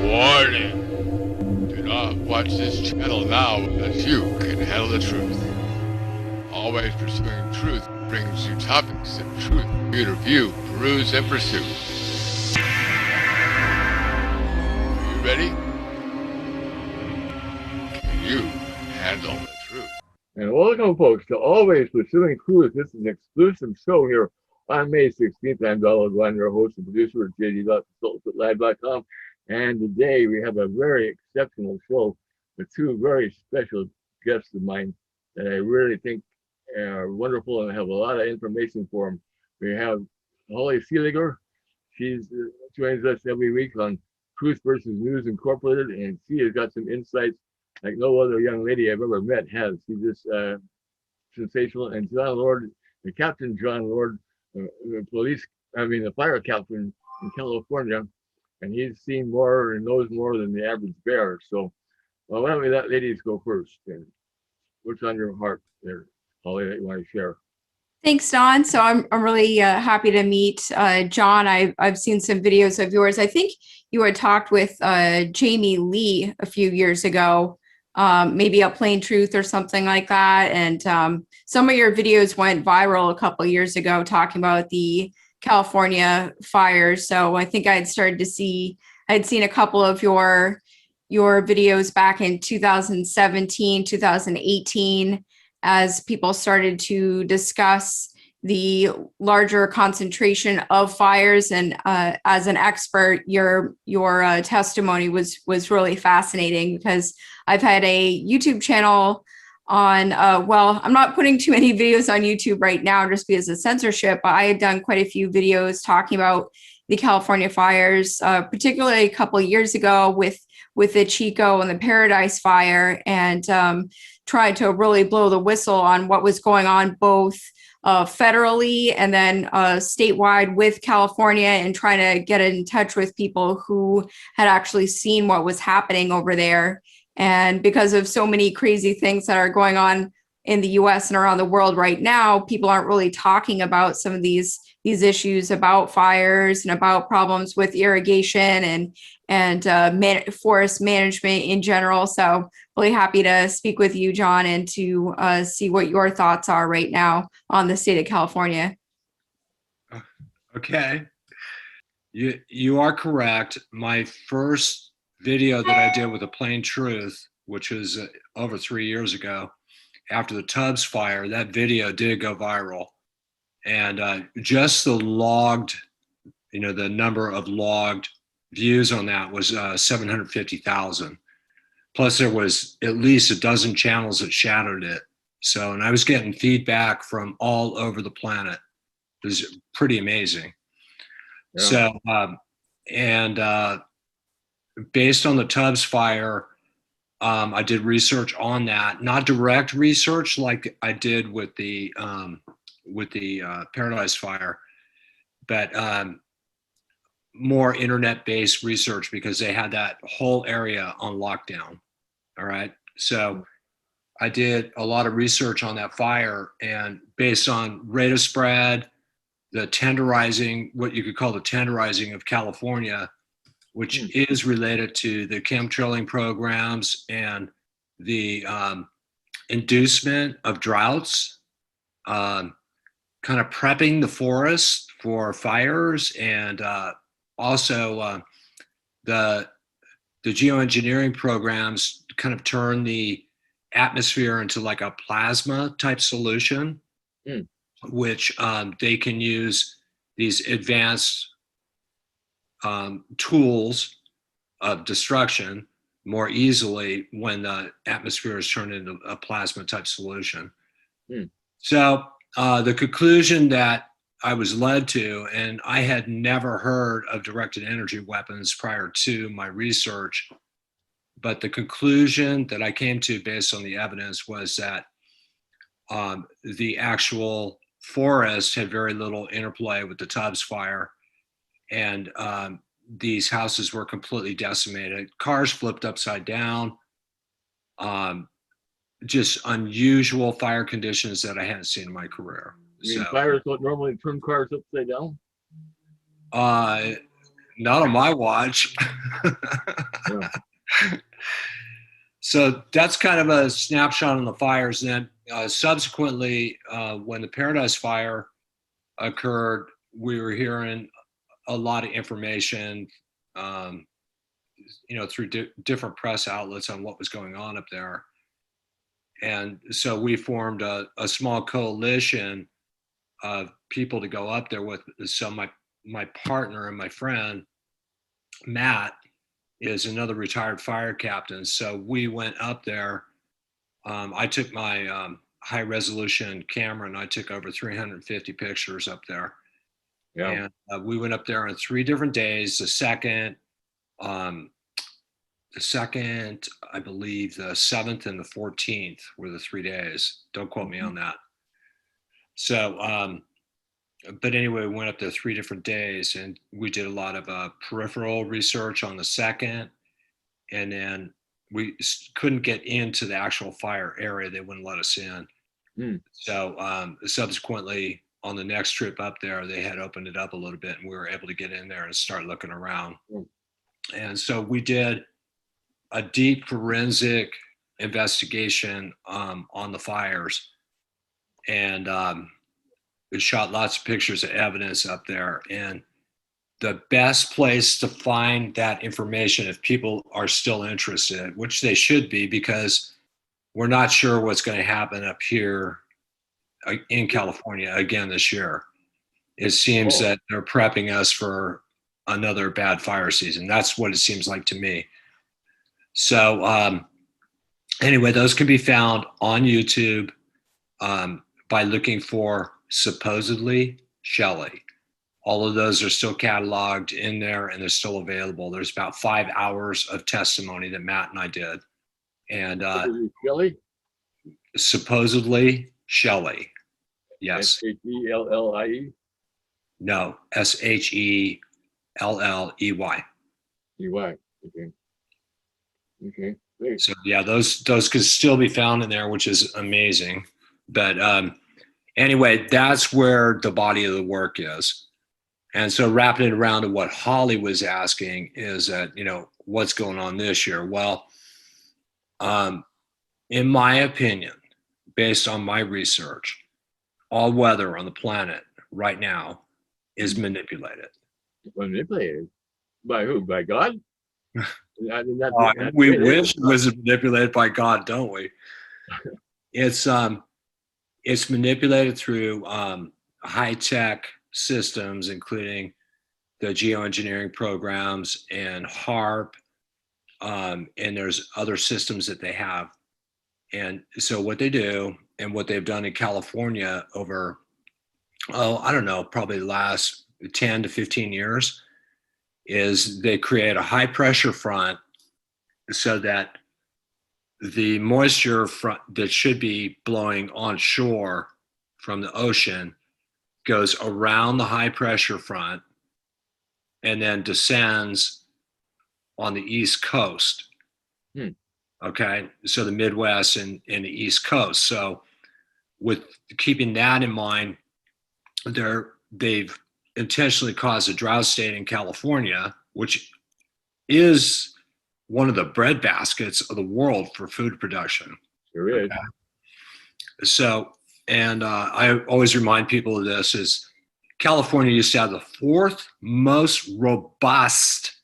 Warning! Do not watch this channel now unless you can handle the truth. Always pursuing truth brings you topics of truth for you to view, peruse, and pursue. Are you ready? Can you handle the truth? And welcome, folks, to Always Pursuing Truth. This is an exclusive show here on May 16th. I'm Donald Glenn, your host and producer at jd.consultants@live.com. And today we have a very exceptional show with two very special guests of mine that I really think are wonderful and have a lot of information for them. We have Holly Seeliger. She joins us every week on Truth versus News Incorporated, and she has got some insights like no other young lady I've ever met has. She's just sensational. And John Lord, the Captain John Lord, the fire captain in California, and he's seen more and knows more than the average bear. So, well, why don't we let ladies go first? And what's on your heart there, Holly, that you want to share? Thanks, Don. So I'm really happy to meet John. I've seen some videos of yours. I think you had talked with Jamie Lee a few years ago, maybe a Plain Truth or something like that. And some of your videos went viral a couple of years ago talking about the California fires. So I think I'd seen a couple of your videos back in 2017, 2018, as people started to discuss the larger concentration of fires. And as an expert, your testimony was really fascinating, because I've had a YouTube channel on, I'm not putting too many videos on YouTube right now just because of censorship, but I had done quite a few videos talking about the California fires, particularly a couple of years ago with the Chico and the Paradise Fire, and tried to really blow the whistle on what was going on both federally and then statewide with California, and trying to get in touch with people who had actually seen what was happening over there. And because of so many crazy things that are going on in the US and around the world right now, people aren't really talking about some of these issues about fires and about problems with irrigation and forest management in general. So really happy to speak with you, John, and to see what your thoughts are right now on the state of California. Okay. You are correct. My first video that I did with a Plain Truth, which was over 3 years ago, after the Tubbs fire, that video did go viral. And just the logged, the number of logged views on that was 750,000. Plus there was at least a dozen channels that shadowed it. So, and I was getting feedback from all over the planet. It was pretty amazing. Yeah. So, based on the Tubbs fire, I did research on that, not direct research like I did with the Paradise Fire, but more internet-based research, because they had that whole area on lockdown. All right. So I did a lot of research on that fire, and based on rate of spread, the tenderizing, what you could call the tenderizing of California, which is related to the chemtrailing programs and the inducement of droughts, kind of prepping the forest for fires, and also the geoengineering programs kind of turn the atmosphere into like a plasma type solution, which they can use these advanced tools of destruction more easily when the atmosphere is turned into a plasma type solution. So the conclusion that I was led to, and I had never heard of directed energy weapons prior to my research, but the conclusion that I came to based on the evidence was that the actual forest had very little interplay with the Tubbs fire, and these houses were completely decimated. Cars flipped upside down, just unusual fire conditions that I hadn't seen in my career. Fires don't normally turn cars upside down? Not on my watch. Yeah. So that's kind of a snapshot on the fires. Then subsequently, when the Paradise Fire occurred, we were hearing a lot of information, through different press outlets on what was going on up there. And so we formed a small coalition of people to go up there with. So my partner and my friend, Matt, is another retired fire captain. So we went up there. I took my high resolution camera and I took over 350 pictures up there. Yeah. And we went up there on 3 different days. The second, I believe the 7th and the 14th were the 3 days. Don't quote me on that. So, but anyway, we went up there 3 different days and we did a lot of peripheral research on the 2nd. And then we couldn't get into the actual fire area. They wouldn't let us in. So subsequently on the next trip up there, they had opened it up a little bit and we were able to get in there and start looking around. And so we did a deep forensic investigation on the fires, and we shot lots of pictures of evidence up there. And the best place to find that information, if people are still interested, which they should be, because we're not sure what's going to happen up here in California again this year. It seems that they're prepping us for another bad fire season. That's what it seems like to me. So anyway, those can be found on YouTube by looking for supposedly Shelley. All of those are still cataloged in there and they're still available. There's about 5 hours of testimony that Matt and I did. And Shelley? Supposedly Shelley. Yes. Shelllie? No, Shelley. EY. Okay. Okay. Great. So yeah, those could still be found in there, which is amazing. But anyway, that's where the body of the work is. And so wrapping it around to what Holly was asking is that, what's going on this year? Well, in my opinion, based on my research, all weather on the planet right now is manipulated. Manipulated? By who? By God? We wish it was manipulated by God, don't we? It's manipulated through high-tech systems, including the geoengineering programs and HARP, and there's other systems that they have. And so what they do and what they've done in California over, I don't know, probably the last 10 to 15 years, is they create a high pressure front so that the moisture front that should be blowing onshore from the ocean goes around the high pressure front and then descends on the East Coast. Okay, so the Midwest and the East Coast. So with keeping that in mind, they've intentionally caused a drought state in California, which is one of the breadbaskets of the world for food production. Sure is. Okay. So, and I always remind people of this, is California used to have the 4th most robust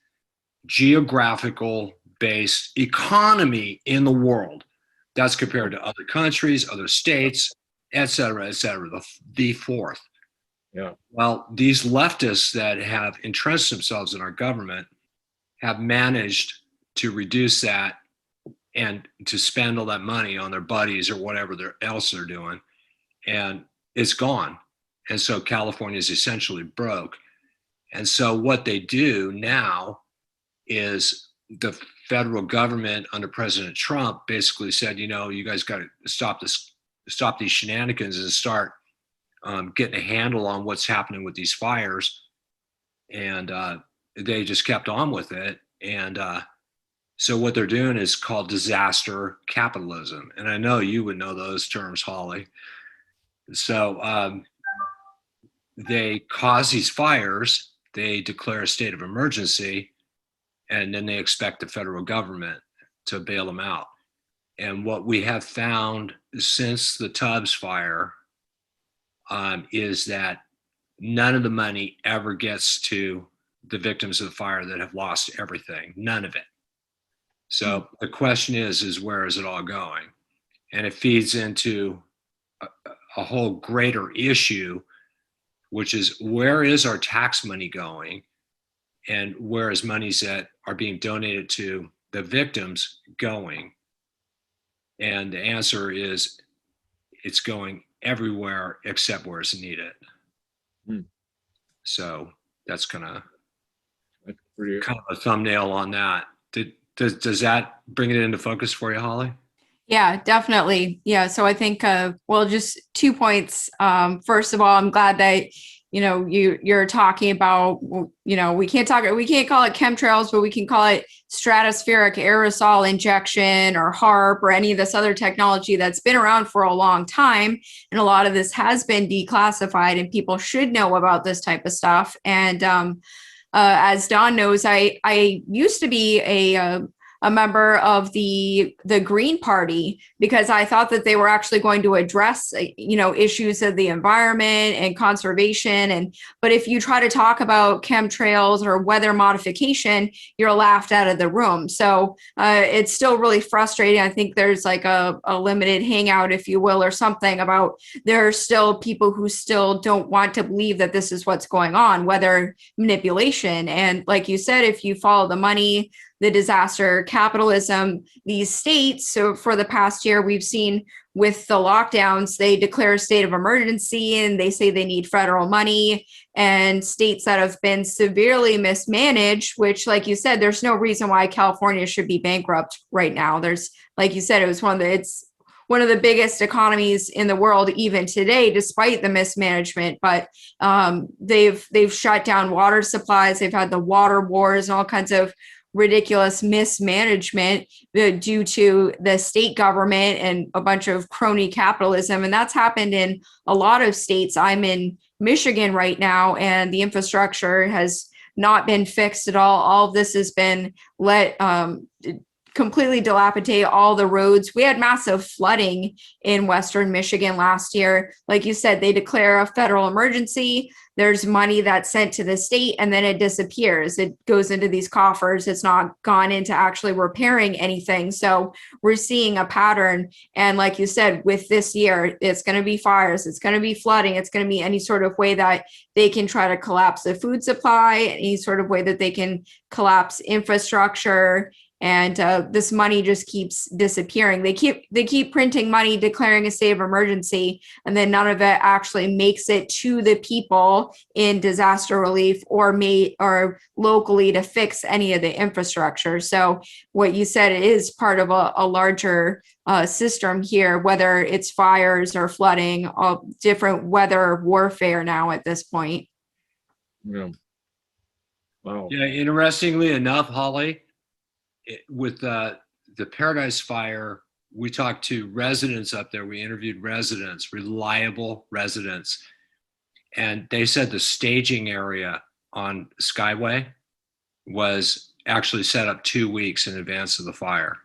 geographical based economy in the world. That's compared to other countries, other states, et cetera, the 4th. Yeah. Well, these leftists that have entrenched themselves in our government have managed to reduce that and to spend all that money on their buddies or whatever else they're doing. And it's gone. And so California is essentially broke. And so what they do now is the federal government under President Trump basically said, you guys got to stop these shenanigans and start getting a handle on what's happening with these fires. And they just kept on with it. And so what they're doing is called disaster capitalism. And I know you would know those terms, Holly. So they cause these fires they declare a state of emergency, and then they expect the federal government to bail them out. And what we have found since the Tubbs fire is that none of the money ever gets to the victims of the fire that have lost everything, none of it. So the question is where is it all going? And it feeds into a whole greater issue, which is where is our tax money going, and where is monies that are being donated to the victims going? And the answer is it's going everywhere except where it's needed. So that's kind of a thumbnail on that. Does that bring it into focus for you, Holly? Yeah, definitely. Yeah. So I think, well, just 2 points. First of all, I'm glad that, you're talking about, we can't call it chemtrails, but we can call it stratospheric aerosol injection or HARP or any of this other technology that's been around for a long time. And a lot of this has been declassified, and people should know about this type of stuff. And as Don knows, I used to be a member of the Green Party because I thought that they were actually going to address, issues of the environment and conservation. But if you try to talk about chemtrails or weather modification, you're laughed out of the room. So it's still really frustrating. I think there's like a limited hangout, if you will, or something about there are still people who still don't want to believe that this is what's going on, weather manipulation. And like you said, if you follow the money, the disaster capitalism, these states. So for the past year, we've seen with the lockdowns, they declare a state of emergency and they say they need federal money, and states that have been severely mismanaged, which, like you said, there's no reason why California should be bankrupt right now. There's, like you said, it's one of the biggest economies in the world, even today, despite the mismanagement. But they've shut down water supplies. They've had the water wars and all kinds of ridiculous mismanagement due to the state government and a bunch of crony capitalism. And that's happened in a lot of states. I'm in Michigan right now, and the infrastructure has not been fixed at all. All of this has been completely dilapidate all the roads. We had massive flooding in Western Michigan last year. Like you said, they declare a federal emergency. There's money that's sent to the state and then it disappears. It goes into these coffers. It's not gone into actually repairing anything. So we're seeing a pattern. And like you said, with this year, it's going to be fires. It's going to be flooding. It's going to be any sort of way that they can try to collapse the food supply, any sort of way that they can collapse infrastructure. And this money just keeps disappearing. They keep printing money, declaring a state of emergency, and then none of it actually makes it to the people in disaster relief or locally to fix any of the infrastructure. So what you said is part of a larger system here, whether it's fires or flooding, different weather warfare now at this point. Yeah. Wow. Yeah. Interestingly enough, Holly, with the Paradise Fire, we talked to residents up there. We interviewed residents, reliable residents, and they said the staging area on Skyway was actually set up 2 weeks in advance of the fire.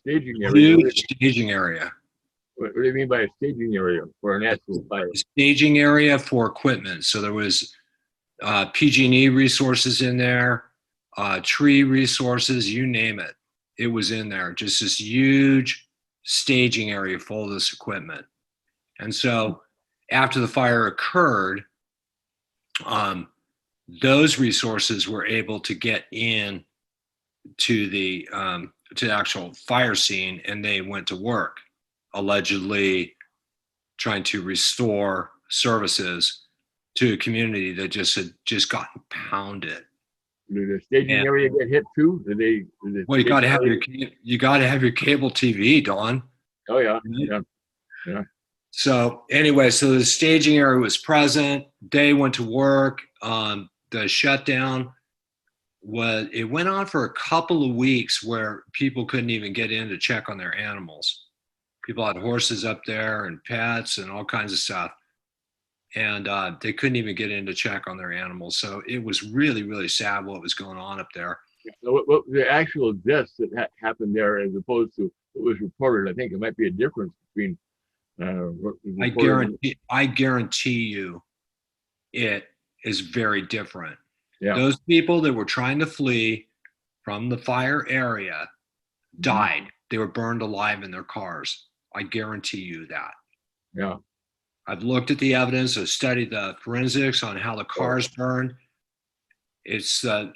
Staging area? Huge staging area. What do you mean by a staging area for an actual fire? Staging area for equipment. So there was PG&E resources in there, tree resources, you name it. It was in there. Just this huge staging area full of this equipment. And so after the fire occurred, those resources were able to get in to the actual fire scene, and they went to work, allegedly trying to restore services to a community that had just gotten pounded. Did the staging area get hit too? Well, you got to have your cable TV, Don. Oh yeah, yeah. So anyway, so the staging area was present. They went to work. The shutdown went on for a couple of weeks where people couldn't even get in to check on their animals. People had horses up there and pets and all kinds of stuff. and they couldn't even get in to check on their animals. So it was really, really sad what was going on up there. So what the actual deaths that happened there, as opposed to what was reported, I think it might be a difference between. I guarantee you, it is very different. Yeah. Those people that were trying to flee from the fire area died. They were burned alive in their cars. I guarantee you that. Yeah. I've looked at the evidence. I've studied the forensics on how the cars burned. It's the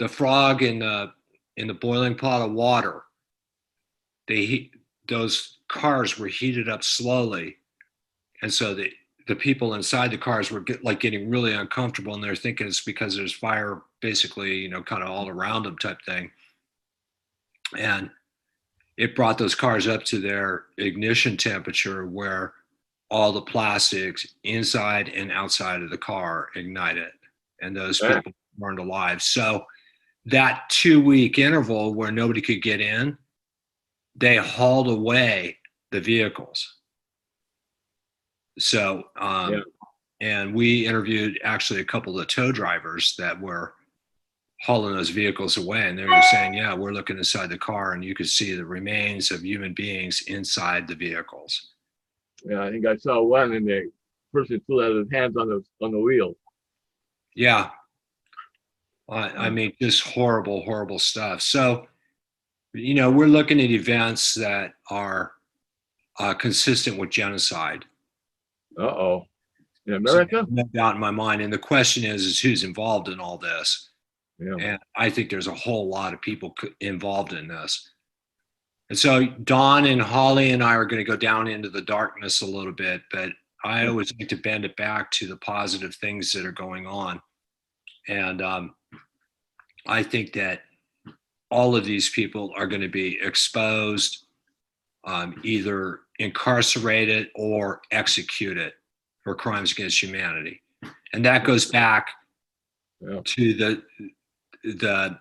frog in the boiling pot of water. Those cars were heated up slowly, and so the people inside the cars were getting really uncomfortable, and they're thinking it's because there's fire, basically, kind of all around them type thing. And it brought those cars up to their ignition temperature, where all the plastics inside and outside of the car ignited, and those people burned alive. So that 2-week interval where nobody could get in, they hauled away the vehicles. So, and we interviewed actually a couple of the tow drivers that were hauling those vehicles away, and they were saying, yeah, we're looking inside the car and you could see the remains of human beings inside the vehicles. Yeah, I think I saw one, and the person still had his hands on the wheel. Yeah. I mean, just horrible, horrible stuff. So, we're looking at events that are consistent with genocide. Uh-oh. In America? So, no doubt in my mind. And the question is who's involved in all this? Yeah. And I think there's a whole lot of people involved in this. And so Don and Holly and I are going to go down into the darkness a little bit, but I always like to bend it back to the positive things that are going on. And I think that all of these people are going to be exposed, either incarcerated or executed for crimes against humanity. And that goes back to the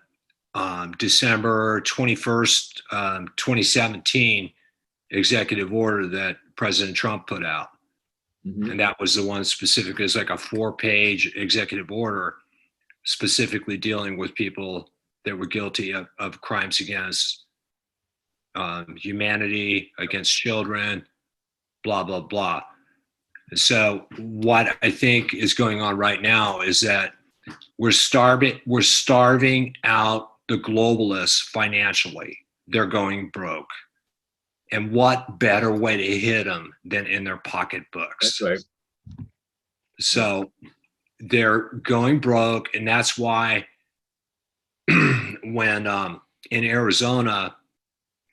December 21st, 2017 executive order that President Trump put out. Mm-hmm. And that was the one specifically, it's like a 4-page executive order specifically dealing with people that were guilty of crimes against humanity, against children, blah, blah, blah. So what I think is going on right now is that we're starving out the globalists financially. They're going broke. And what better way to hit them than in their pocketbooks? That's right. So they're going broke, and that's why when in Arizona,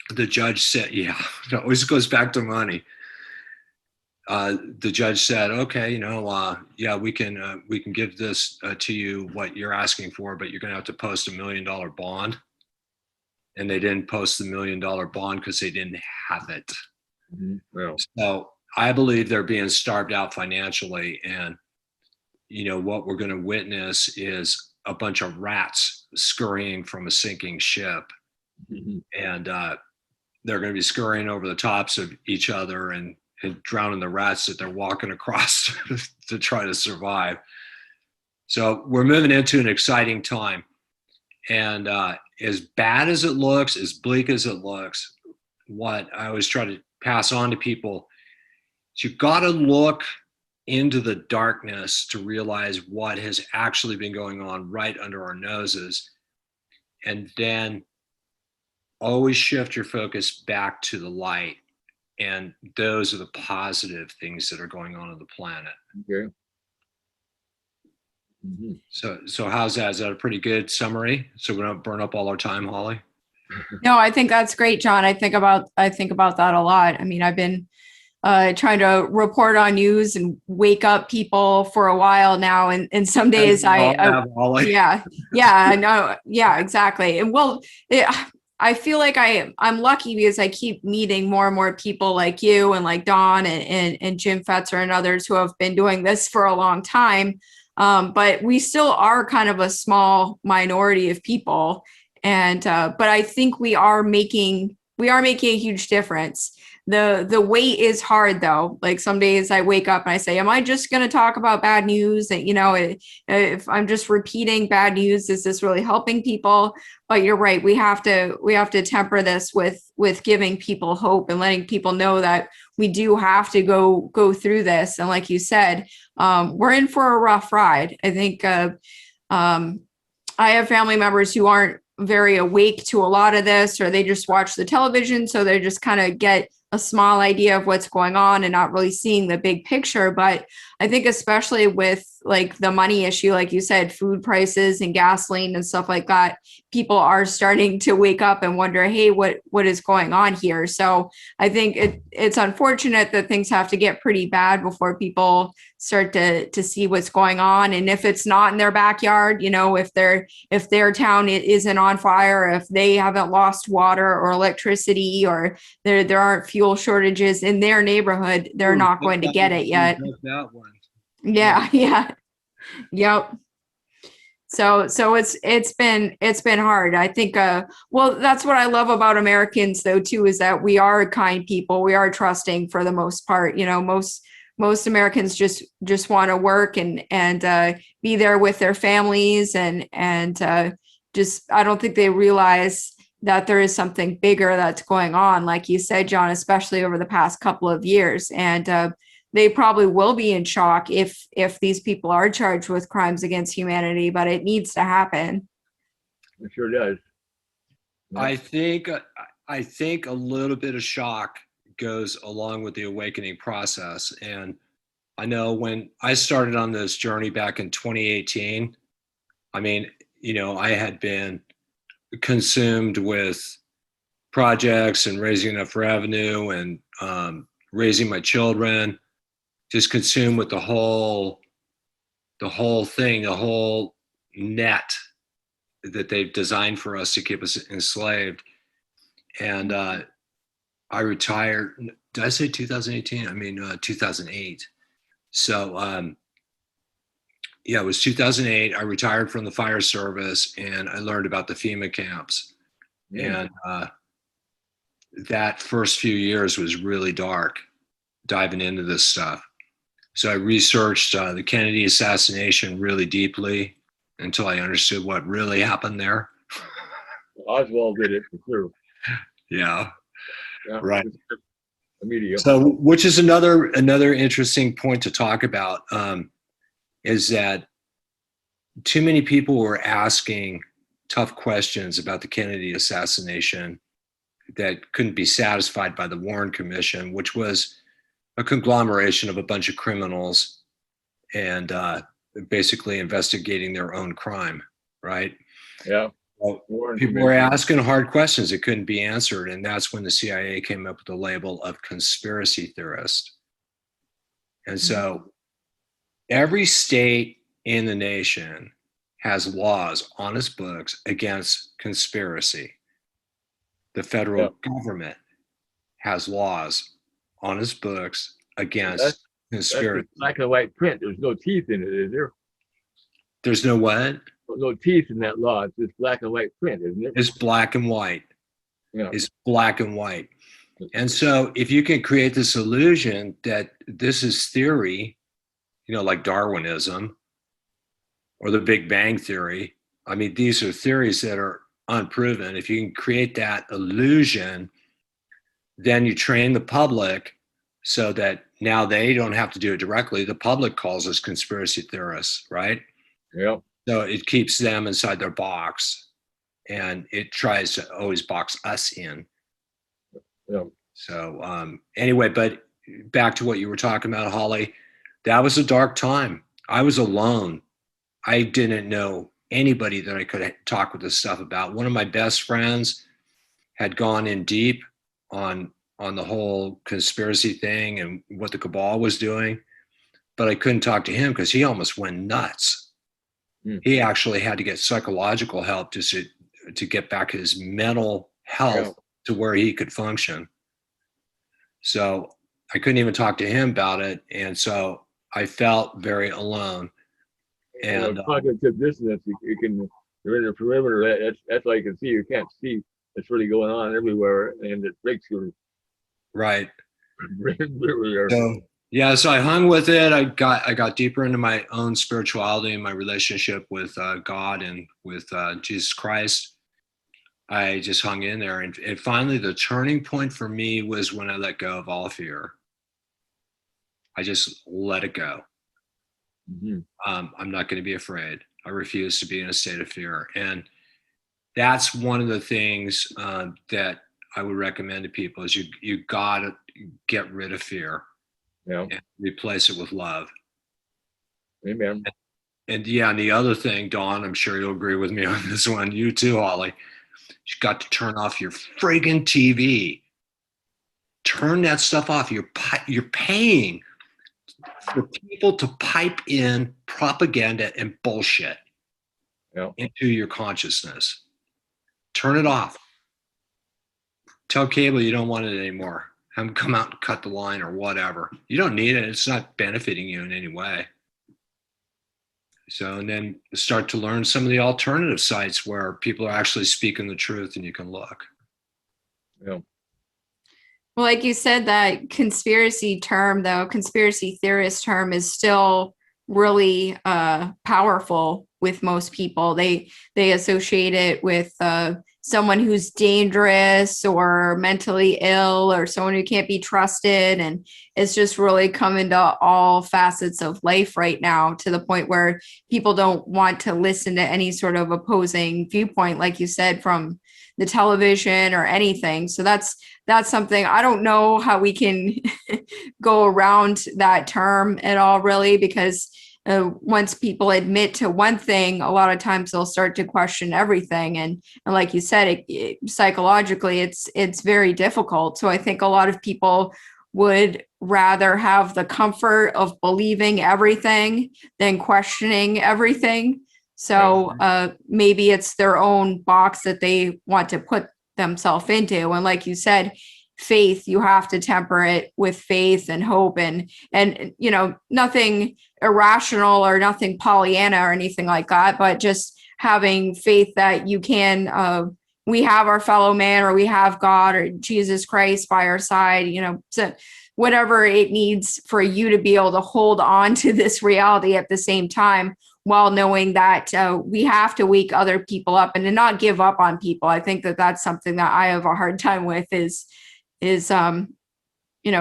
the judge said, it always goes back to money. The judge said, okay, we can give this to you, what you're asking for, but you're going to have to post $1 million bond. And they didn't post the $1 million bond because they didn't have it. Mm-hmm. Well. So I believe they're being starved out financially. And, what we're going to witness is a bunch of rats scurrying from a sinking ship. Mm-hmm. And they're going to be scurrying over the tops of each other and drowning the rats that they're walking across to try to survive. So we're moving into an exciting time. And as bad as it looks, as bleak as it looks, what I always try to pass on to people is you've got to look into the darkness to realize what has actually been going on right under our noses. And then always shift your focus back to the light. And those are the positive things that are going on the planet. Okay. Mm-hmm. So how's that? Is that a pretty good summary? So we don't burn up all our time, Holly? No, I think that's great, John. I think about that a lot. I mean, I've been trying to report on news and wake up people for a while now. And some days I know. Yeah, exactly. And I feel like I'm lucky because I keep meeting more and more people like you and like Don and Jim Fetzer and others who have been doing this for a long time. But we still are kind of a small minority of people. And but I think we are making a huge difference. the wait is hard though. Like some days I wake up and I say, am I just going to talk about bad news? And if I'm just repeating bad news, is this really helping people? But you're right. We have to temper this with giving people hope and letting people know that we do have to go through this. And like you said, we're in for a rough ride. I think I have family members who aren't very awake to a lot of this, or they just watch the television, so they just kind of get a small idea of what's going on and not really seeing the big picture. But I think especially with like the money issue, like you said, food prices and gasoline and stuff like that, people are starting to wake up and wonder, hey, what is going on here? So I think it's unfortunate that things have to get pretty bad before people start to see what's going on. And if it's not in their backyard, if their town isn't on fire, if they haven't lost water or electricity, or there aren't fuel shortages in their neighborhood, they're not going to get it yet. That one. Yeah. Yep. So it's been hard. I think well, that's what I love about Americans though too, is that we are kind people. We are trusting for the most part. Most Americans just want to work and be there with their families and just, I don't think they realize that there is something bigger that's going on, like you said, John, especially over the past couple of years. And they probably will be in shock if these people are charged with crimes against humanity, but it needs to happen. It sure does. I think a little bit of shock goes along with the awakening process. And I know when I started on this journey back in 2018, I mean, I had been consumed with projects and raising enough revenue and raising my children, just consumed with the whole thing, the whole net that they've designed for us to keep us enslaved. And I retired. Did I say 2018? I mean 2008. So yeah, it was 2008. I retired from the fire service, and I learned about the FEMA camps. Yeah. And that first few years was really dark, diving into this stuff. So I researched the Kennedy assassination really deeply until I understood what really happened there. Oswald did it for sure. Yeah. Right. Media. So, which is another interesting point to talk about, is that too many people were asking tough questions about the Kennedy assassination that couldn't be satisfied by the Warren Commission, which was a conglomeration of a bunch of criminals and basically investigating their own crime, right? Yeah. Well, people were asking hard questions that couldn't be answered, and that's when the CIA came up with the label of conspiracy theorist. And so every state in the nation has laws on its books against conspiracy. The federal government has laws on its books against conspiracy. That's black and white print. There's no teeth in it, is there? There's no what? No teeth in that law. It's just black and white print, isn't it? It's black and white. Yeah. It's black and white. And so if you can create this illusion that this is theory, like Darwinism or the Big Bang Theory, I mean, these are theories that are unproven. If you can create that illusion, then you train the public so that now they don't have to do it directly. The public calls us conspiracy theorists, right? Yeah. So it keeps them inside their box, and it tries to always box us in. Yeah. So anyway, but back to what you were talking about, Holly, that was a dark time. I was alone. I didn't know anybody that I could talk with this stuff about. One of my best friends had gone in deep on the whole conspiracy thing and what the cabal was doing, but I couldn't talk to him because he almost went nuts. He actually had to get psychological help just to get back his mental health to where he could function. So I couldn't even talk to him about it. And so I felt very alone. And cognitive dissonance, you're in the perimeter. That's all you can see. You can't see what's really going on everywhere, and it breaks your Right. Really are. So yeah, so I hung with it. I got deeper into my own spirituality and my relationship with God and with Jesus Christ. I just hung in there, and finally, the turning point for me was when I let go of all fear. I just let it go. Mhm. I'm not going to be afraid. I refuse to be in a state of fear, and that's one of the things that I would recommend to people: is you gotta get rid of fear Yeah. and replace it with love. Amen. And yeah, and the other thing, Dawn, I'm sure you'll agree with me on this one. You too, Holly. You got to turn off your friggin' TV. Turn that stuff off. You're paying for people to pipe in propaganda and bullshit Yeah. into your consciousness. Turn it off. Tell cable you don't want it anymore. Have them come out and cut the line or whatever. You don't need it. It's not benefiting you in any way. So, and then start to learn some of the alternative sites where people are actually speaking the truth and you can look. Yeah. Well, like you said, that conspiracy term, though, conspiracy theorist term is still really powerful with most people. They associate it with someone who's dangerous or mentally ill or someone who can't be trusted. And it's just really come into all facets of life right now, to the point where people don't want to listen to any sort of opposing viewpoint, like you said, from the television or anything. So that's something I don't know how we can go around that term at all, really, because once people admit to one thing, a lot of times they'll start to question everything. And like you said, psychologically, it's very difficult. So I think a lot of people would rather have the comfort of believing everything than questioning everything. So maybe it's their own box that they want to put themselves into. And like you said, faith, you have to temper it with faith and hope and nothing irrational or nothing Pollyanna or anything like that, but just having faith that you can we have our fellow man, or we have God or Jesus Christ by our side, so whatever it needs for you to be able to hold on to this reality at the same time, while knowing that we have to wake other people up and to not give up on people. I think that that's something that I have a hard time with is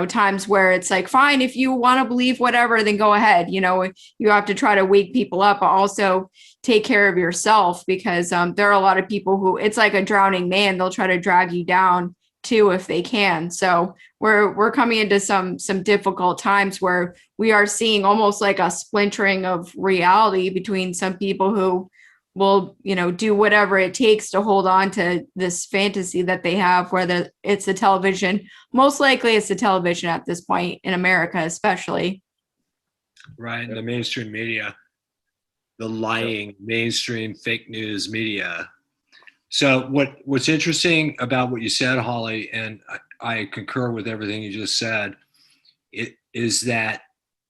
times where it's like, fine, if you want to believe whatever, then go ahead. You have to try to wake people up, but also take care of yourself, because there are a lot of people who, it's like a drowning man. They'll try to drag you down too if they can. So we're coming into some difficult times where we are seeing almost like a splintering of reality between some people who will do whatever it takes to hold on to this fantasy that they have, whether it's the television. Most likely it's the television at this point in America, especially. Right. And the mainstream media, the lying mainstream fake news media. So what's interesting about what you said, Holly, and I concur with everything you just said, it is that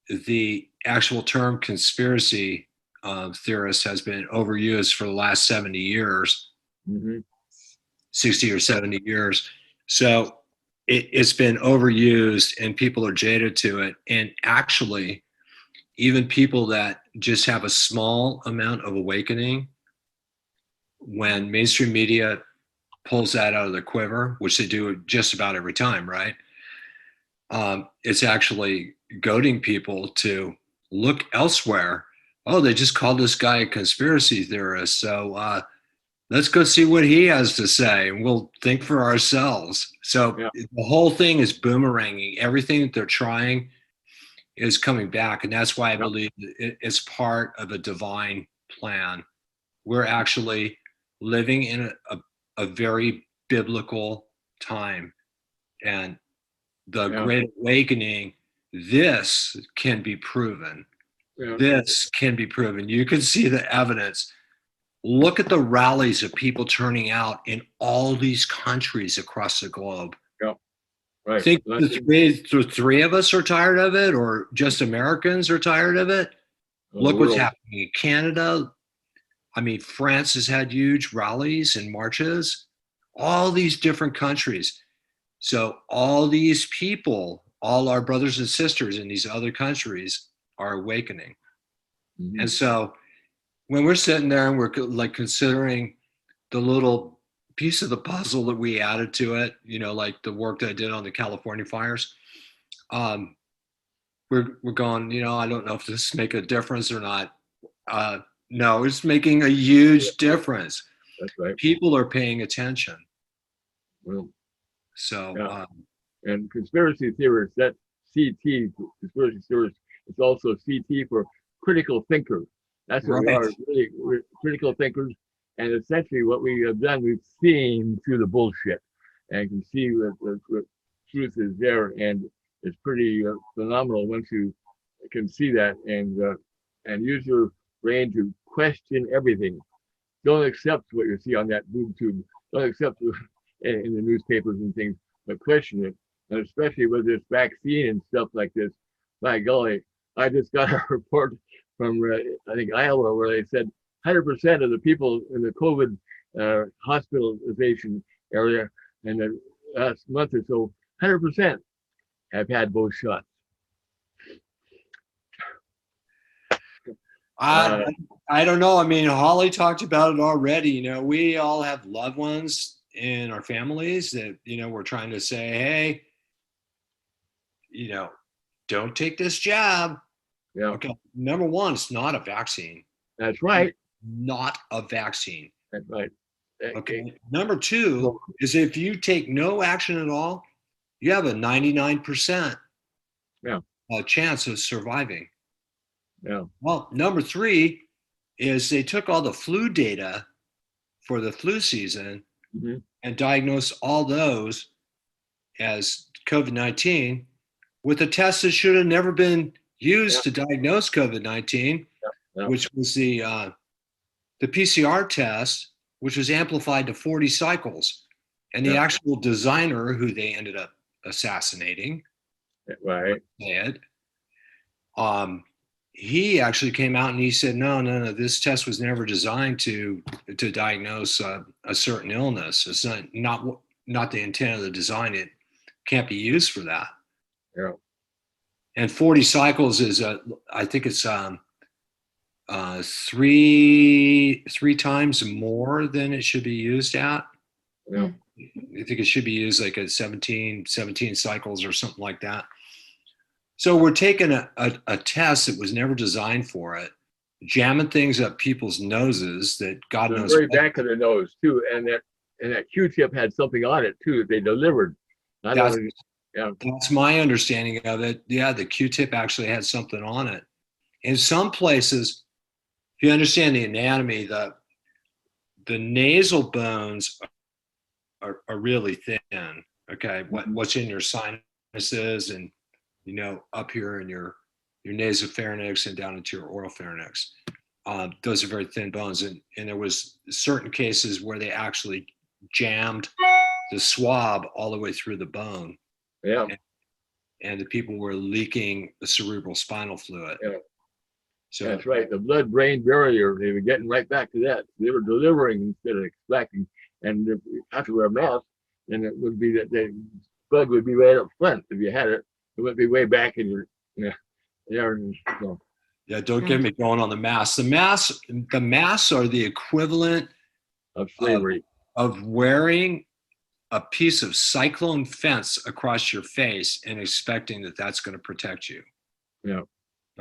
the actual term conspiracy theorist has been overused for the last 70 years, 60 or 70 years. So it's been overused and people are jaded to it. And actually, even people that just have a small amount of awakening, when mainstream media pulls that out of the quiver, which they do just about every time, right? It's actually goading people to look elsewhere. Oh, they just called this guy a conspiracy theorist. So let's go see what he has to say and we'll think for ourselves. So the whole thing is boomeranging. Everything that they're trying is coming back. And that's why I believe it's part of a divine plan. We're actually living in a very biblical time. And the Great Awakening, this can be proven. This can be proven. You can see the evidence. Look at the rallies of people turning out in all these countries across the globe. Right. Think the three of us are tired of it, or just Americans are tired of it. Look what's happening in Canada. I mean, France has had huge rallies and marches. All these different countries. So all these people, all our brothers and sisters in these other countries are awakening. Mhm. And so when we're sitting there and we're like considering the little piece of the puzzle that we added to it, like the work that I did on the California fires, um, we're going, I don't know if this make a difference or not. No, it's making a huge difference. That's right. People are paying attention. Well, So, yeah. And conspiracy theorists, that CT, conspiracy theorists, it's also CT for critical thinkers. That's what we right. are, really, we're critical thinkers. And essentially what we have done, we've seen through the bullshit and can see that the truth is there. And it's pretty phenomenal once you can see that and use your brain to question everything. Don't accept what you see on that boob tube. Don't accept in the newspapers and things, but question it. And especially with this vaccine and stuff like this. My golly, I just got a report from I think Iowa where they said 100% of the people in the COVID hospitalization area in the last month or so, 100% have had both shots. I don't know. I mean, Holly talked about it already. We all have loved ones in our families that, we're trying to say, hey, don't take this jab. Yeah. Okay. Number one, it's not a vaccine. That's right. Not a vaccine. That's right. Okay. Number two is if you take no action at all, you have a 99% chance of surviving. Yeah. Well, number three is they took all the flu data for the flu season and diagnosed all those as COVID-19 with a test that should have never been used to diagnose COVID-19, which was the PCR test, which was amplified to 40 cycles. And the actual designer, who they ended up assassinating, right, he actually came out and he said, no, this test was never designed to diagnose a certain illness. It's not the intent of the design. It can't be used for that. Yeah. And 40 cycles is I think it's three times more than it should be used at. Yeah. I think it should be used like at 17 cycles or something like that. So we're taking a test that was never designed for it, jamming things up people's noses that God knows. Very back of the nose too, and that Q-tip had something on it too that they delivered. That's my understanding of it. Yeah, the Q-tip actually had something on it. In some places, if you understand the anatomy, the nasal bones are really thin. Okay, what's in your sinuses and up here in your nasopharynx and down into your oropharynx. Those are very thin bones. And there was certain cases where they actually jammed the swab all the way through the bone. Yeah. And the people were leaking the cerebral spinal fluid. Yeah. So that's right. The blood-brain barrier, they were getting right back to that. They were delivering instead of extracting. And if you have to wear a mask, then it would be that the bug would be right up front if you had it. It would be way back in your Yeah, don't get me going on the masks. The masks are the equivalent of slavery, of wearing a piece of cyclone fence across your face and expecting that that's going to protect you. Yeah.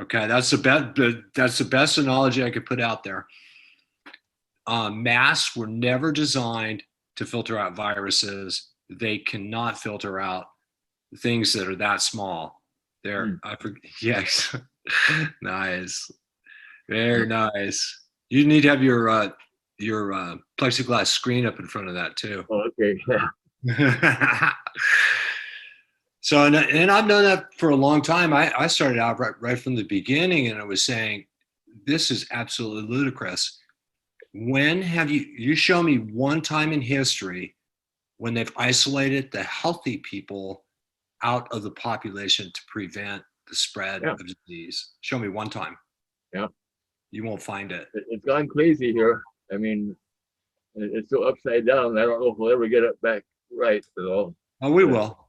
Okay, that's the best analogy I could put out there. Masks were never designed to filter out viruses. They cannot filter out things that are that small. Yes. Nice. Very nice. You need to have your plexiglass screen up in front of that too. Oh, okay. Yeah. So, and I've known that for a long time. I started out right from the beginning, and I was saying, this is absolutely ludicrous. When have you show me one time in history when they've isolated the healthy people out of the population to prevent the spread of disease? Show me one time. Yeah. You won't find it. It's gone crazy here. I mean, it's so upside down. I don't know if we'll ever get it back right at all. Oh, we will.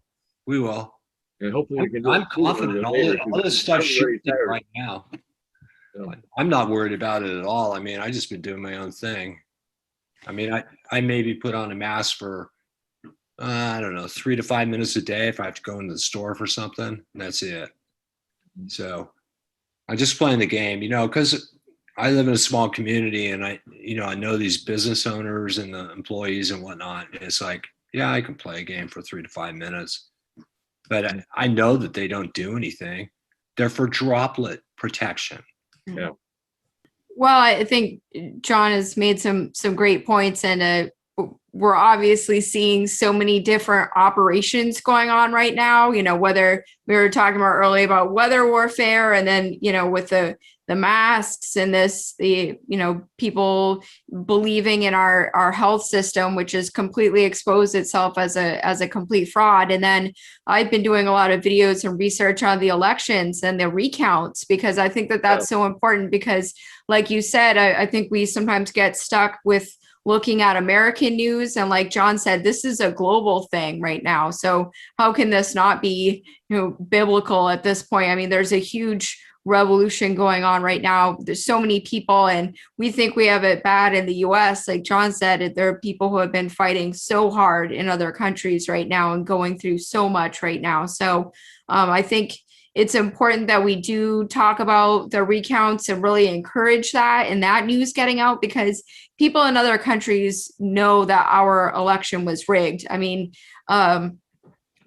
We will. And hopefully we can do I'm it sooner confident than all, later. all this stuff I'm very shifting tired. right now. Yeah. I'm not worried about it at all. I mean, I just been doing my own thing. I mean, I maybe put on a mask for, I don't know, 3 to 5 minutes a day if I have to go into the store for something, and that's it. So I'm just playing the game, you know, because I live in a small community and I know these business owners and the employees and whatnot. And it's like, yeah, I can play a game for 3 to 5 minutes, but I know that they don't do anything. They're for droplet protection. Yeah. Well, I think John has made some great points, and we're obviously seeing so many different operations going on right now. You know, whether we were talking about earlier about weather warfare, and then with the masks and the people believing in our health system, which has completely exposed itself as a complete fraud. And then I've been doing a lot of videos and research on the elections and the recounts, because I think that that's so important, because like you said, I think we sometimes get stuck with looking at American news. And like John said, this is a global thing right now. So how can this not be, biblical at this point? I mean, there's a huge revolution going on right now. There's so many people, and we think we have it bad in the US. Like John said, there are people who have been fighting so hard in other countries right now and going through so much right now. So I think it's important that we do talk about the recounts and really encourage that and that news getting out, because people in other countries know that our election was rigged. I mean,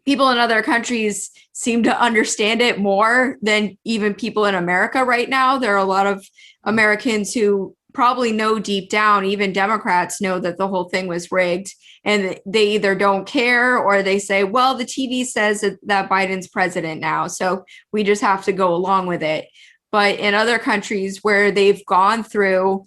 people in other countries seem to understand it more than even people in America right now. There are a lot of Americans who probably know deep down, even Democrats know that the whole thing was rigged, and they either don't care or they say, well, the TV says that Biden's president now, so we just have to go along with it. But in other countries where they've gone through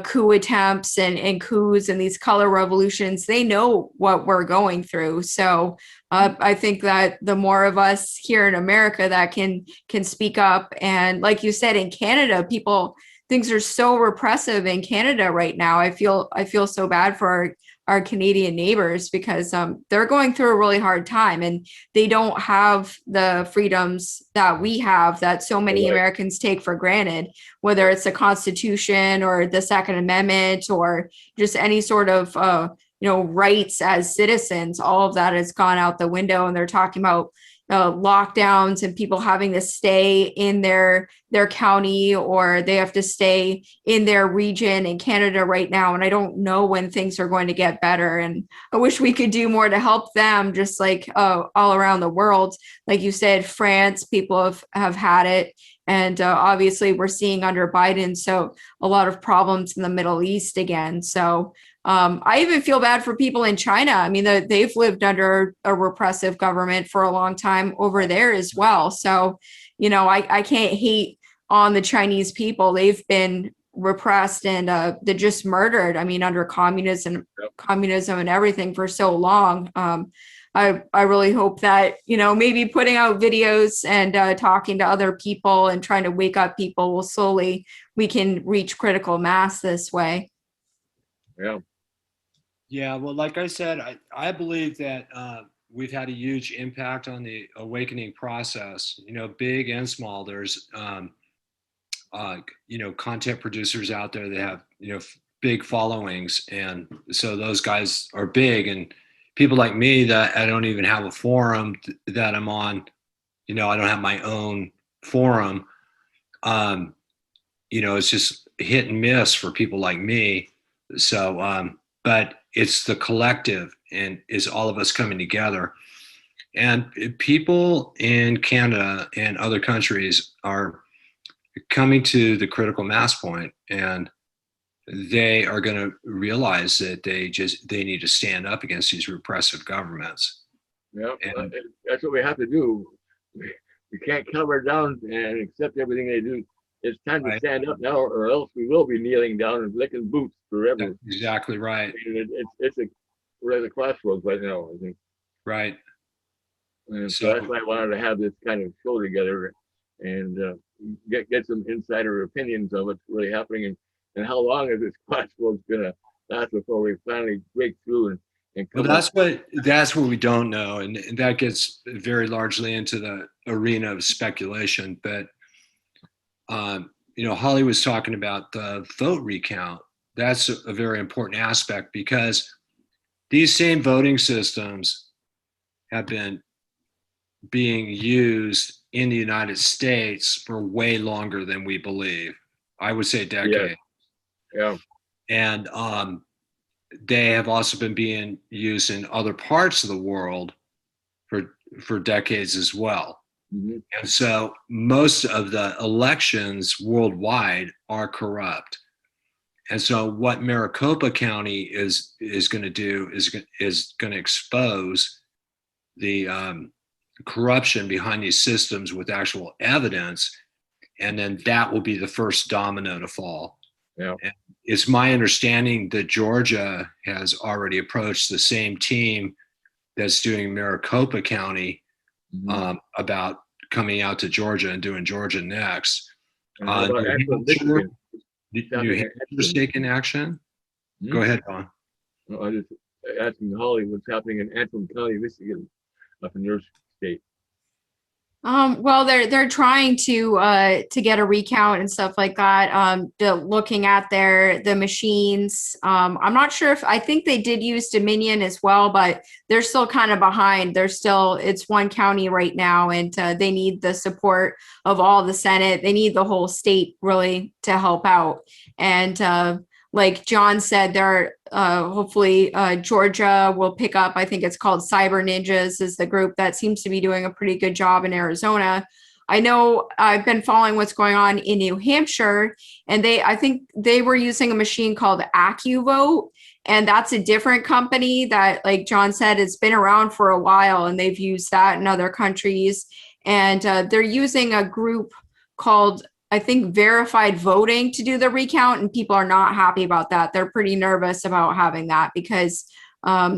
coup attempts and coups and these color revolutions, they know what we're going through. So I think that the more of us here in America that can speak up, and like you said, in Canada, things are so repressive in Canada right now. I feel so bad for our Canadian neighbors, because they're going through a really hard time, and they don't have the freedoms that we have, that so many Americans take for granted, whether it's the Constitution or the Second Amendment or just any sort of rights as citizens. All of that has gone out the window, and they're talking about lockdowns and people having to stay in their county, or they have to stay in their region in Canada right now. And I don't know when things are going to get better. And I wish we could do more to help them, just like all around the world. Like you said, France, people have had it. And obviously we're seeing under Biden, so a lot of problems in the Middle East again. So I even feel bad for people in China. I mean, they've lived under a repressive government for a long time over there as well. So, I can't hate on the Chinese people. They've been repressed and they're just murdered. I mean, under communism and everything for so long. I really hope that, maybe putting out videos and talking to other people and trying to wake up people will slowly, we can reach critical mass this way. Yeah. Yeah, well, like I said, I believe that we've had a huge impact on the awakening process, big and small. There's, content producers out there that have, big followings. And so those guys are big, and people like me that I don't even have a forum that I'm on, I don't have my own forum. It's just hit and miss for people like me. So, but it's the collective, and is all of us coming together. And people in Canada and other countries are coming to the critical mass point, and they are going to realize that they need to stand up against these repressive governments. Yeah, and that's what we have to do. We can't cover down and accept everything they do. It's time to stand up now, or else we will be kneeling down and licking boots forever. That's exactly right. We're at a crossroads right now, I think. Right. And so that's why I wanted to have this kind of show together and get some insider opinions of what's really happening, and how long is this crossroads going to last before we finally break through and Well, come up. that's what we don't know, and that gets very largely into the arena of speculation. But Holly was talking about the vote recount. That's a very important aspect because these same voting systems have been being used in the United States for way longer than we believe. I would say decades. Yeah. And they have also been being used in other parts of the world for decades as well. Mm-hmm. And so most of the elections worldwide are corrupt. And so what Maricopa County is going to do is going to expose the corruption behind these systems with actual evidence, and then that will be the first domino to fall. Yeah. And it's my understanding that Georgia has already approached the same team that's doing Maricopa County about coming out to Georgia and doing Georgia next. New Hampshire's taking action. Hmm? Go ahead, Don. I just asking Holly what's happening in Antrim County, Michigan, up in your state. Well, they're trying to get a recount and stuff like that. They're looking at the machines. I'm not sure I think they did use Dominion as well, but they're still kind of behind. It's one county right now, and they need the support of all the Senate. They need the whole state really to help out. And like John said, hopefully Georgia will pick up. I think it's called Cyber Ninjas is the group that seems to be doing a pretty good job in Arizona. I know I've been following what's going on in New Hampshire, and I think they were using a machine called AWPT, and that's a different company that, like John said, it's been around for a while, and they've used that in other countries. And they're using a group called, I think, Verified Voting to do the recount, and people are not happy about that. They're pretty nervous about having that because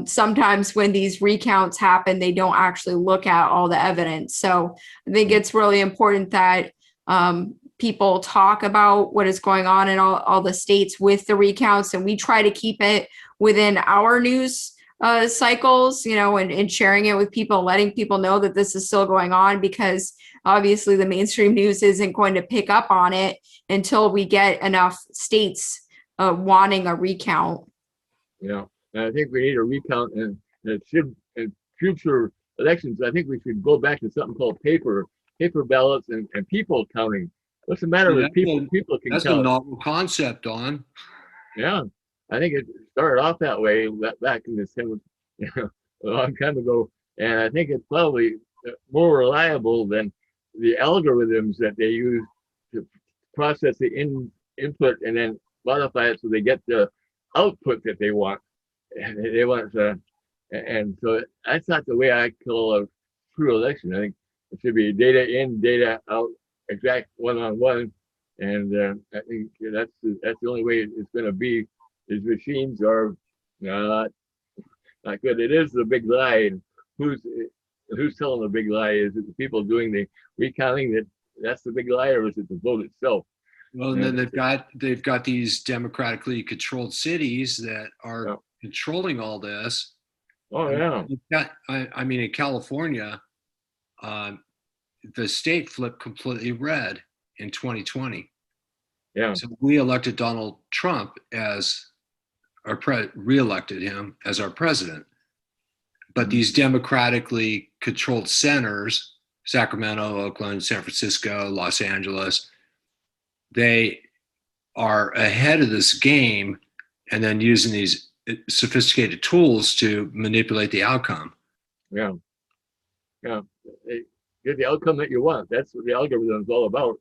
sometimes when these recounts happen, they don't actually look at all the evidence. So I think it's really important that people talk about what is going on in all the states with the recounts, and we try to keep it within our news cycles, and sharing it with people, letting people know that this is still going on, because obviously the mainstream news isn't going to pick up on it until we get enough states wanting a recount. Yeah, and I think we need a recount, and it should, in future elections, I think we should go back to something called paper ballots and people counting. What's the matter with people can that's count? That's a novel concept, Don. Yeah, I think it started off that way back in the 70s, a long time ago, and I think it's probably more reliable than the algorithms that they use to process the input and then modify it so they get the output that they want. And they want and so that's not the way I call a true election. I think it should be data in, data out, exact one-on-one, and I think that's the only way it's going to be. These machines are not good. It is the big lie, and who's telling the big lie? Is it the people doing the recounting that's the big lie, or is it the vote itself? Well, and then they've got these democratically controlled cities that are controlling all this. Oh yeah. I mean, in California, the state flipped completely red in 2020. Yeah. So we elected Donald Trump as re-elected him as our president. But these democratically controlled centers, Sacramento, Oakland, San Francisco, Los Angeles, they are ahead of this game and then using these sophisticated tools to manipulate the outcome. Yeah. Yeah. Get the outcome that you want. That's what the algorithm is all about.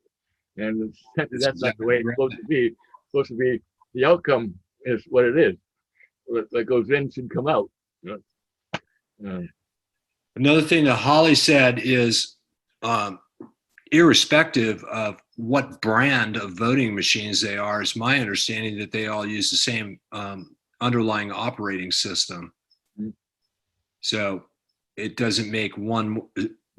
And that's not the way it's supposed to be. It's supposed to be the outcome is what it is. What goes in should come out. Another thing that Holly said is irrespective of what brand of voting machines they are, it's my understanding that they all use the same underlying operating system. Mm-hmm. So it doesn't make one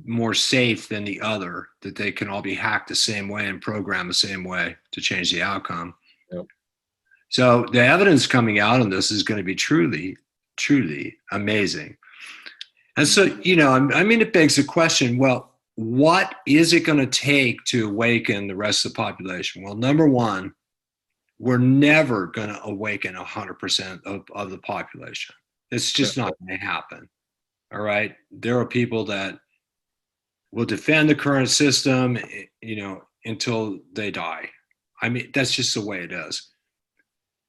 more safe than the other, that they can all be hacked the same way and programmed the same way to change the outcome. Yep. So the evidence coming out on this is going to be truly truly amazing. And so, I mean, it begs the question, well, what is it going to take to awaken the rest of the population? Well, number one, we're never going to awaken 100% of the population. It's just not going to happen. All right. There are people that will defend the current system, until they die. I mean, that's just the way it is.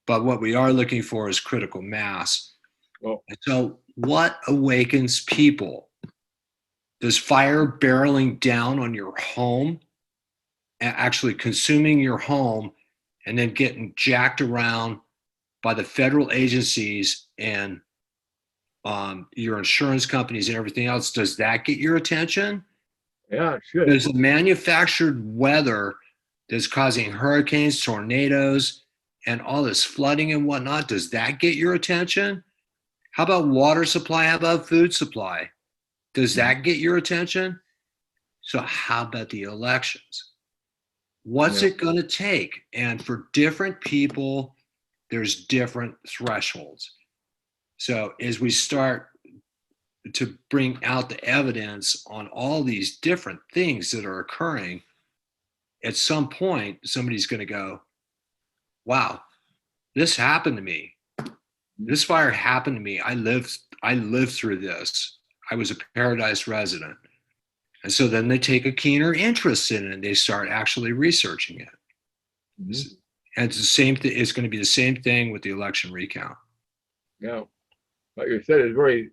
But what we are looking for is critical mass. Well, And so what awakens people? Does fire barreling down on your home, actually consuming your home, and then getting jacked around by the federal agencies and your insurance companies and everything else, does that get your attention? yeah, it should. Does the manufactured weather that's causing hurricanes, tornadoes, and all this flooding and whatnot, does that get your attention? How about water supply? How about food supply? Does that get your attention? So how about the elections? What's it going to take? And for different people, there's different thresholds. So as we start to bring out the evidence on all these different things that are occurring, at some point, somebody's going to go, wow, this happened to me. This fire happened to me. I lived through this. I was a Paradise resident. And so then they take a keener interest in it and they start actually researching it. Mhm. And it's the same thing. It's going to be the same thing with the election recount. Yeah. What you said is very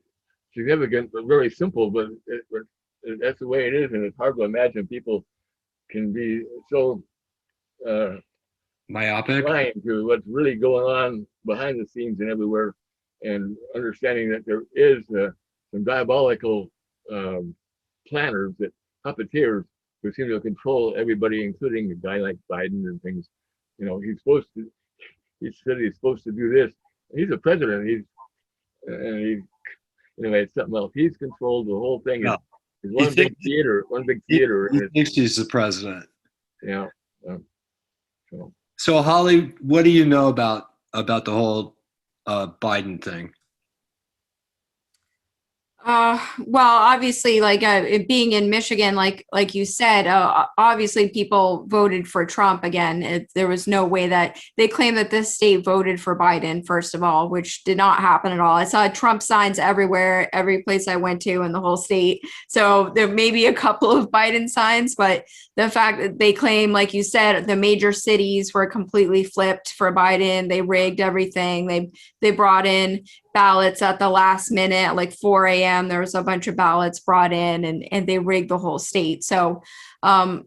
significant, but very simple, but that's the way it is. And it's hard to imagine people can be so Myopic? blind to what's really going on behind the scenes and everywhere, and understanding that there is some diabolical planners, that puppeteers who seem to control everybody, including a guy like Biden and things. He said he's supposed to do this. He's a president. Anyway, it's something else. He's controlled the whole thing. No. It's one big theater. He thinks he's the president. Yeah. So Holly, what do you know about the whole Biden thing? Well, obviously, like it being in Michigan, like you said, obviously people voted for Trump again. There was no way that they claim that this state voted for Biden, first of all, which did not happen at all. I saw Trump signs everywhere, every place I went to in the whole state. So there may be a couple of Biden signs, but the fact that they claim, like you said, the major cities were completely flipped for Biden. They rigged everything. They brought in ballots at the last minute, like 4 a.m. There was a bunch of ballots brought in, and they rigged the whole state. So a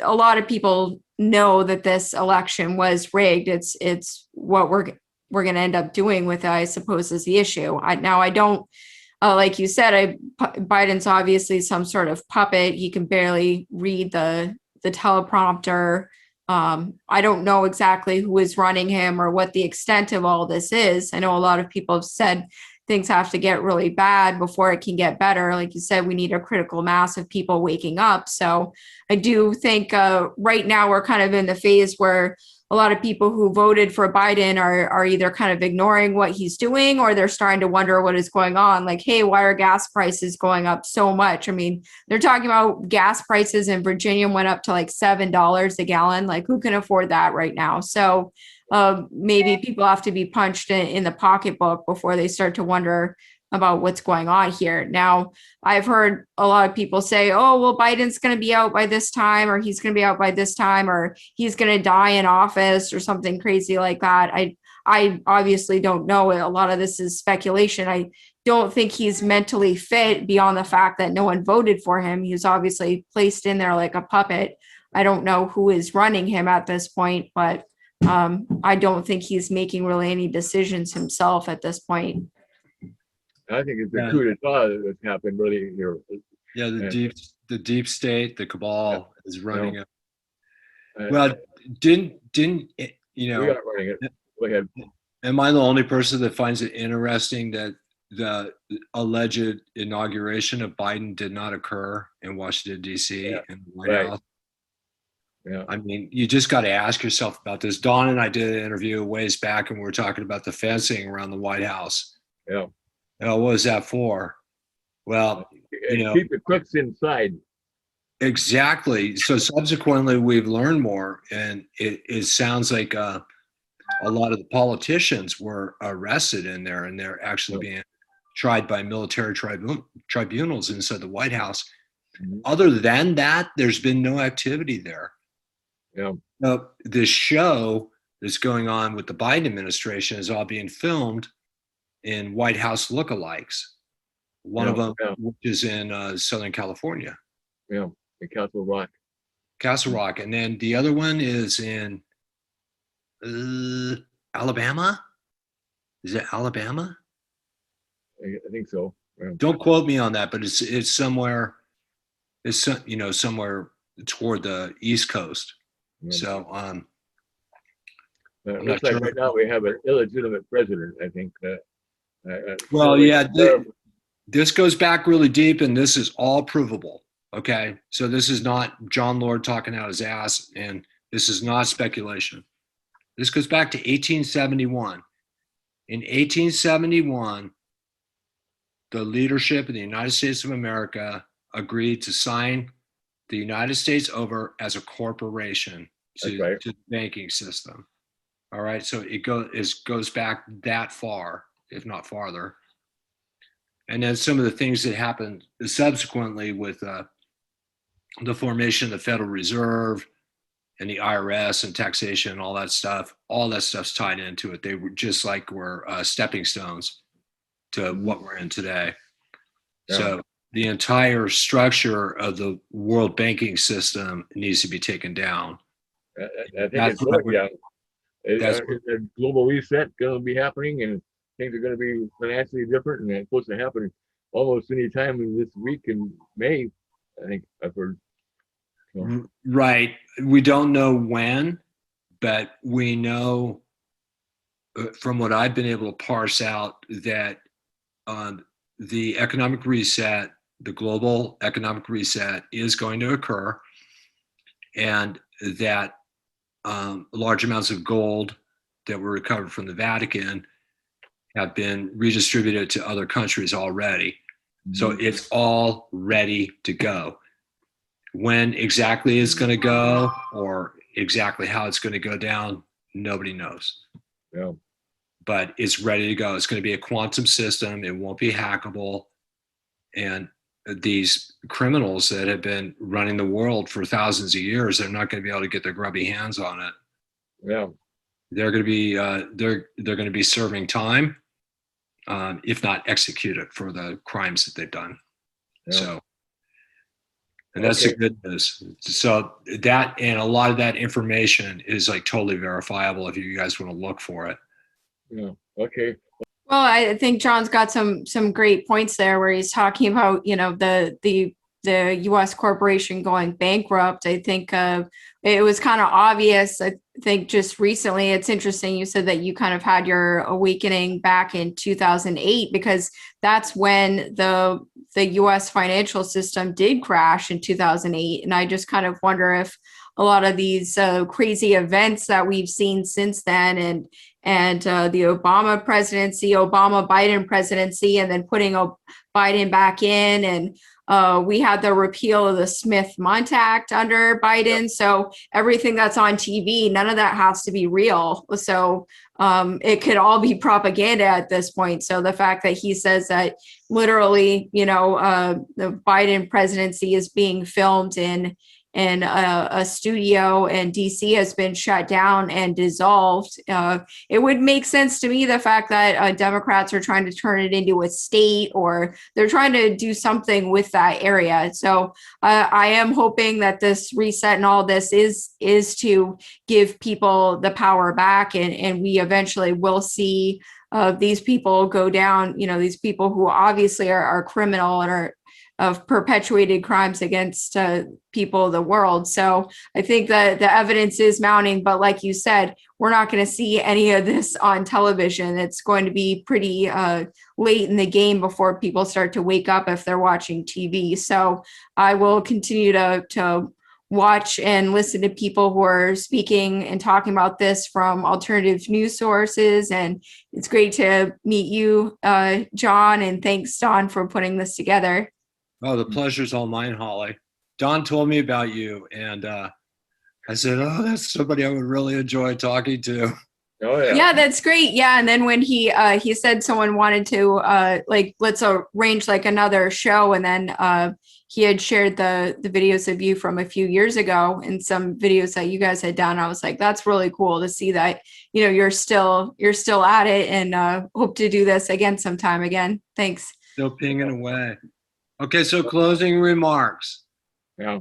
lot of people know that this election was rigged. It's what we're going to end up doing with it, I suppose, is the issue. I don't, like you said, Biden's obviously some sort of puppet. He can barely read the teleprompter. I don't know exactly who is running him or what the extent of all this is. I know a lot of people have said things have to get really bad before it can get better. Like you said, we need a critical mass of people waking up. So I do think right now we're kind of in the phase where a lot of people who voted for Biden are either kind of ignoring what he's doing, or they're starting to wonder what is going on. Like, hey, why are gas prices going up so much? I mean, they're talking about gas prices in Virginia went up to like $7 a gallon. Like, who can afford that right now? So maybe people have to be punched in the pocketbook before they start to wonder about what's going on here. Now, I've heard a lot of people say, oh, well, Biden's going to be out by this time, or he's going to be out by this time, or he's going to die in office or something crazy like that. I obviously don't know. A lot of this is speculation. I don't think he's mentally fit beyond the fact that no one voted for him. He was obviously placed in there like a puppet. I don't know who is running him at this point, but I don't think he's making really any decisions himself at this point. I think it's the coup d'etat that's happened really here. Yeah, the deep state, the cabal is running it. Well, didn't we are running it. Go ahead. Am I the only person that finds it interesting that the alleged inauguration of Biden did not occur in Washington, D.C. in the White House? Yeah. I mean, you just got to ask yourself about this. Dawn and I did an interview a ways back, and we were talking about the fencing around the White House. Yeah. What was that for? Well, Keep the crooks inside. Exactly. So subsequently, we've learned more, and it sounds like a lot of the politicians were arrested in there, and they're actually being tried by military tribunals inside the White House. Mhm. Other than that, there's been no activity there. Yeah. Now, this show that's going on with the Biden administration is all being filmed in White House lookalikes. One of them, which is in Southern California. Yeah, in Castle Rock. Castle Rock. And then the other one is in Alabama. Is it Alabama? I think so. Yeah. Don't quote me on that, but it's somewhere. It's somewhere toward the East Coast. Yeah. So It looks like right now we have an illegitimate president, I think. Well, yeah, this goes back really deep, and this is all provable. Okay, so this is not John Lord talking out his ass, and this is not speculation. This goes back to 1871. In 1871, the leadership of the United States of America agreed to sign the United States over as a corporation to the banking system. All right, so it goes back that far, if not farther. And then some of the things that happened subsequently with the formation of the Federal Reserve and the IRS and taxation and all that stuff's tied into it. They were just like we're stepping stones to what we're in today. Yeah. So the entire structure of the world banking system needs to be taken down. I think it's going down. Is a global reset going to be happening, and things are going to be financially different, and it's supposed to happen almost any time in this week in May, I think I've heard. So. Right. We don't know when, but we know from what I've been able to parse out that the economic reset, the global economic reset, is going to occur, and that large amounts of gold that were recovered from the Vatican have been redistributed to other countries already. Mm-hmm. So it's all ready to go. When exactly it's going to go, or exactly how it's going to go down, nobody knows. Yeah. But it's ready to go. It's going to be a quantum system. It won't be hackable. And these criminals that have been running the world for thousands of years, they're not going to be able to get their grubby hands on it. Yeah. They're going to be they're going to be serving time, if not executed for the crimes that they've done. Yeah. So, and that's the good news. So that, and a lot of that information is like totally verifiable if you guys want to look for it. Yeah. Okay. Well, I think John's got some great points there where he's talking about, the U.S. corporation going bankrupt. I think it was kind of obvious. I think just recently, it's interesting. You said that you kind of had your awakening back in 2008, because that's when the U.S. financial system did crash in 2008. And I just kind of wonder if a lot of these crazy events that we've seen since then, and the Obama presidency, Obama-Biden presidency, and then putting Biden back in, and we had the repeal of the Smith-Mundt Act under Biden. So everything that's on TV, none of that has to be real. So it could all be propaganda at this point. So the fact that he says that literally, the Biden presidency is being filmed in a studio, and DC has been shut down and dissolved. It would make sense to me, the fact that Democrats are trying to turn it into a state, or they're trying to do something with that area. So I am hoping that this reset and all this is to give people the power back, and we eventually will see these people go down, these people who obviously are criminal and are of perpetuated crimes against people of the world. So I think that the evidence is mounting, but like you said, we're not going to see any of this on television. It's going to be pretty late in the game before people start to wake up if they're watching TV. So I will continue to watch and listen to people who are speaking and talking about this from alternative news sources. And it's great to meet you, John, and thanks, Don, for putting this together. Oh, the pleasure's all mine, Holly. Don told me about you, and I said, oh, that's somebody I would really enjoy talking to. Oh yeah. Yeah, that's great. Yeah, and then when he said someone wanted to like let's arrange like another show, and then he had shared the videos of you from a few years ago and some videos that you guys had done. I was like, that's really cool to see that, you know, you're still at it, and hope to do this again sometime again. Thanks. Still pinging away. Okay, so closing remarks. Yeah.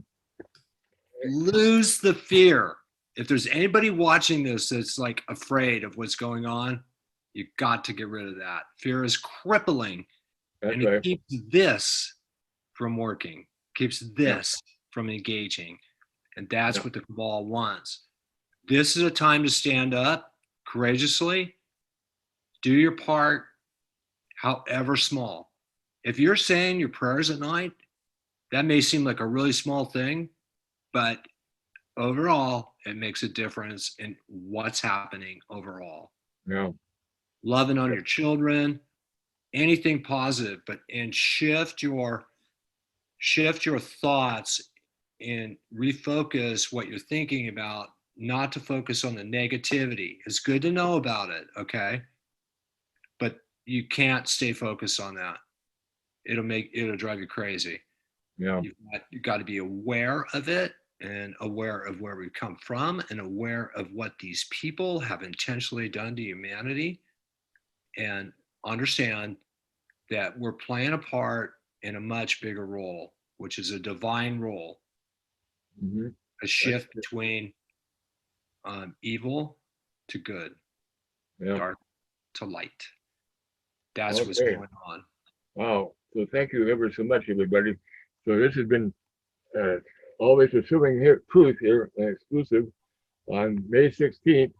Lose the fear. If there's anybody watching this that's like afraid of what's going on, you got to get rid of that. Fear is crippling, That's and it right. keeps this from working, keeps this from engaging, and that's what the cabal wants. This is a time to stand up courageously, do your part, however small. If you're saying your prayers at night, that may seem like a really small thing, but overall, it makes a difference in what's happening overall. Yeah. Loving on your children, anything positive, and shift your thoughts and refocus what you're thinking about, not to focus on the negativity. It's good to know about it, okay? But you can't stay focused on that. It'll drive you crazy. Yeah. You've got to be aware of it, and aware of where we come from, and aware of what these people have intentionally done to humanity, and understand that we're playing a part in a much bigger role, which is a divine role, Mm-hmm. a shift between evil to good, Yeah. dark to light. That's what's Okay. going on. Wow. So thank you ever so much, everybody. So this has been Always Pursuing Truth here, exclusive on May 16th,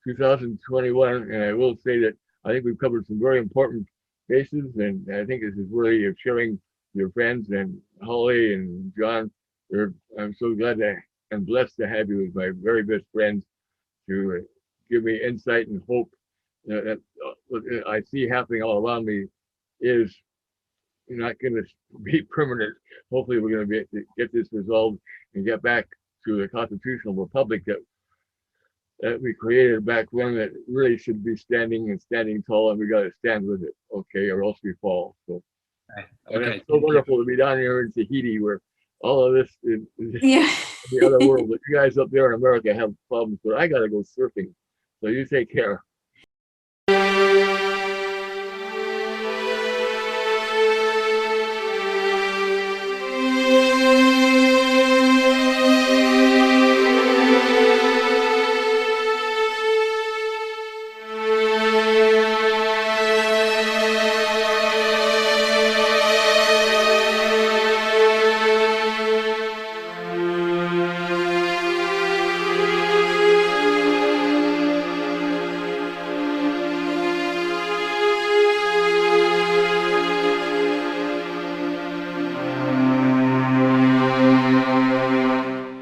2021. And I will say that I think we've covered some very important bases, and I think this is worthy of sharing your friends. And Holly and John, I'm so glad and blessed to have you as my very best friends to give me insight and hope that what I see happening all around me is not going to be permanent. Hopefully, we're going to be get this resolved and get back to the constitutional republic that we created back when, that really should be standing tall, and we got to stand with it, okay, or else we fall. So, and Okay. it's so wonderful to be down here in Tahiti, where all of this is Yeah. the other world. But you guys up there in America have problems, but I got to go surfing. So you take care.